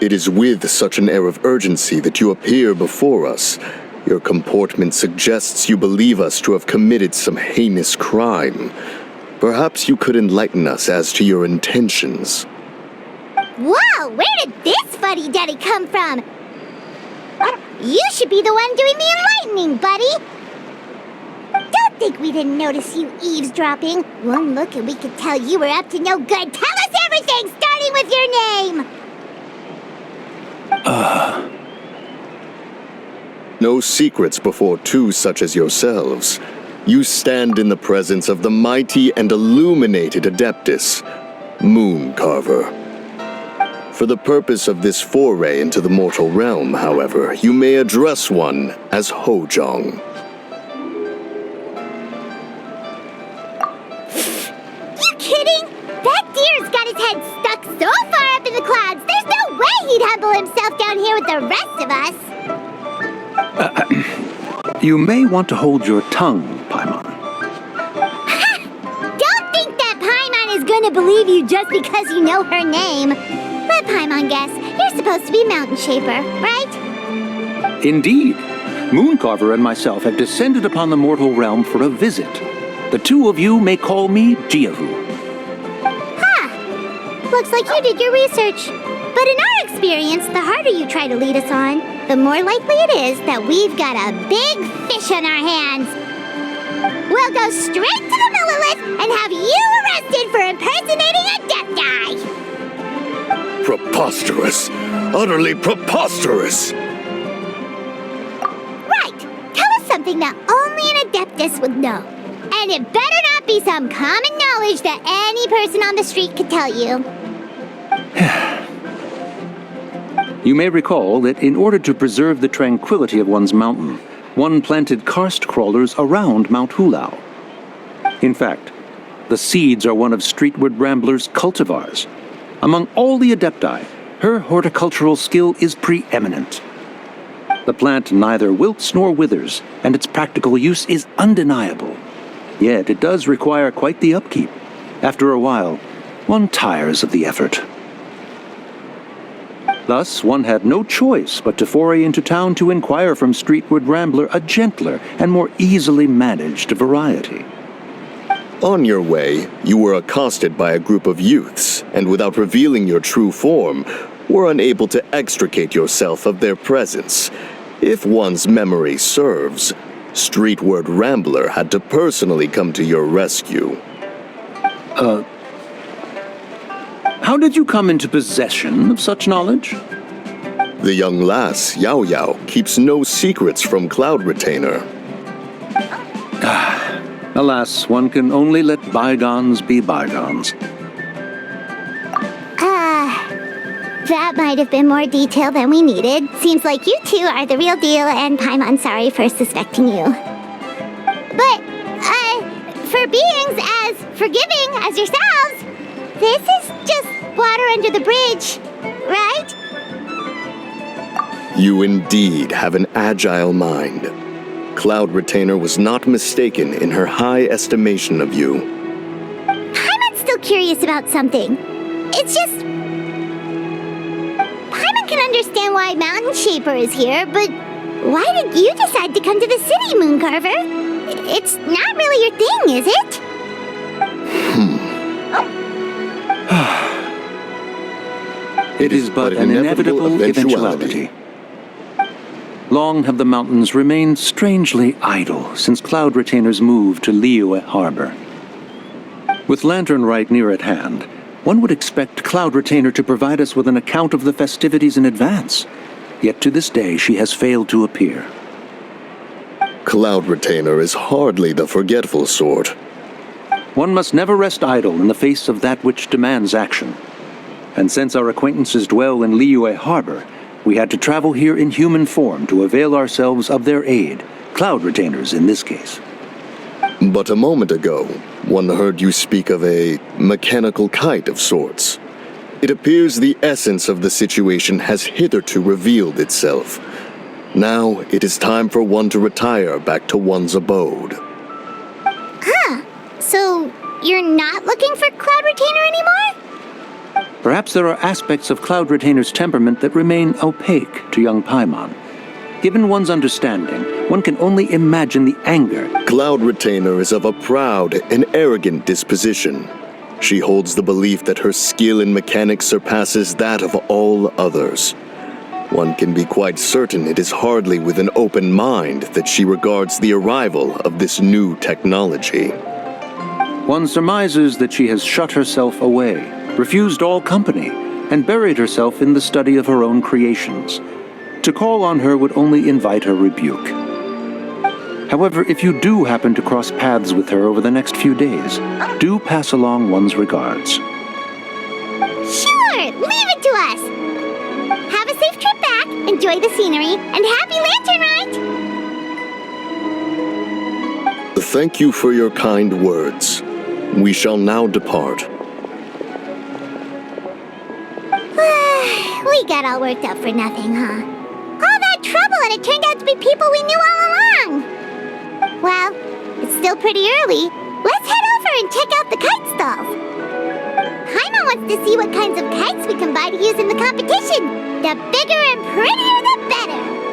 It is with such an air of urgency that you appear before us. Your comportment suggests you believe us to have committed some heinous crime. Perhaps you could enlighten us as to your intentions. Wow, where did this fuddy-duddy come from? You should be the one doing the enlightening, buddy. Don't think we didn't notice you eavesdropping. One look and we could tell you were up to no good. Tell us everything, starting with your name! No secrets before two such as yourselves. You stand in the presence of the mighty and illuminated Adeptus, Mooncarver. For the purpose of this foray into the mortal realm, however, you may address one as Hojong. You kidding? That deer's got his head stuck so far up in the clouds, there's no way he'd humble himself down here with the rest of us. You may want to hold your tongue, Paimon. Don't think that Paimon is gonna believe you just because you know her name. Let Paimon guess. You're supposed to be Mountain Shaper, right? Indeed. Mooncarver and myself have descended upon the mortal realm for a visit. The two of you may call me Jiahu. Looks like you did your research. But in our experience, the harder you try to lead us on, the more likely it is that we've got a big fish on our hands. We'll go straight to the Millilith and have you arrested for impersonating a death guy. Preposterous! Utterly preposterous! Right. Tell us something that only an Adeptus would know. And it better not be some common knowledge that any person on the street could tell you. You may recall that in order to preserve the tranquility of one's mountain, one planted karst crawlers around Mount Hulao. In fact, the seeds are one of Streetward Rambler's cultivars. Among all the Adepti, her horticultural skill is preeminent. The plant neither wilts nor withers, and its practical use is undeniable. Yet it does require quite the upkeep. After a while, one tires of the effort. Thus, one had no choice but to foray into town to inquire from Streetward Rambler a gentler and more easily managed variety. On your way, you were accosted by a group of youths, and without revealing your true form, were unable to extricate yourself of their presence. If one's memory serves, Streetward Rambler had to personally come to your rescue. How did you come into possession of such knowledge? The young lass, Yao Yao, keeps no secrets from Cloud Retainer. Alas, one can only let bygones be bygones. That might have been more detail than we needed. Seems like you two are the real deal, and Paimon's sorry for suspecting you. But, for beings as forgiving as yourselves, this is just water under the bridge, right? You indeed have an agile mind. Cloud Retainer was not mistaken in her high estimation of you. Paimon's still curious about something. It's just... Paimon can understand why Mountain Shaper is here, but why did you decide to come to the city, Mooncarver? It's not really your thing, is it? It is but an inevitable eventuality. Long have the mountains remained strangely idle since Cloud Retainer's move to Liyue Harbor. With Lantern Rite near at hand, one would expect Cloud Retainer to provide us with an account of the festivities in advance. Yet to this day she has failed to appear. Cloud Retainer is hardly the forgetful sort. One must never rest idle in the face of that which demands action. And since our acquaintances dwell in Liyue Harbor, we had to travel here in human form to avail ourselves of their aid, Cloud Retainers in this case. But a moment ago, one heard you speak of a mechanical kite of sorts. It appears the essence of the situation has hitherto revealed itself. Now it is time for one to retire back to one's abode. So, you're not looking for Cloud Retainer anymore? Perhaps there are aspects of Cloud Retainer's temperament that remain opaque to young Paimon. Given one's understanding, one can only imagine the anger. Cloud Retainer is of a proud and arrogant disposition. She holds the belief that her skill in mechanics surpasses that of all others. One can be quite certain it is hardly with an open mind that she regards the arrival of this new technology. One surmises that she has shut herself away, refused all company, and buried herself in the study of her own creations. To call on her would only invite her rebuke. However, if you do happen to cross paths with her over the next few days, do pass along one's regards. Sure, leave it to us. Have a safe trip back, enjoy the scenery, and happy lantern ride! Thank you for your kind words. We shall now depart. We got all worked up for nothing, huh? All that trouble and it turned out to be people we knew all along! Well, it's still pretty early. Let's head over and check out the kite stalls. Paimon wants to see what kinds of kites we can buy to use in the competition. The bigger and prettier, the better.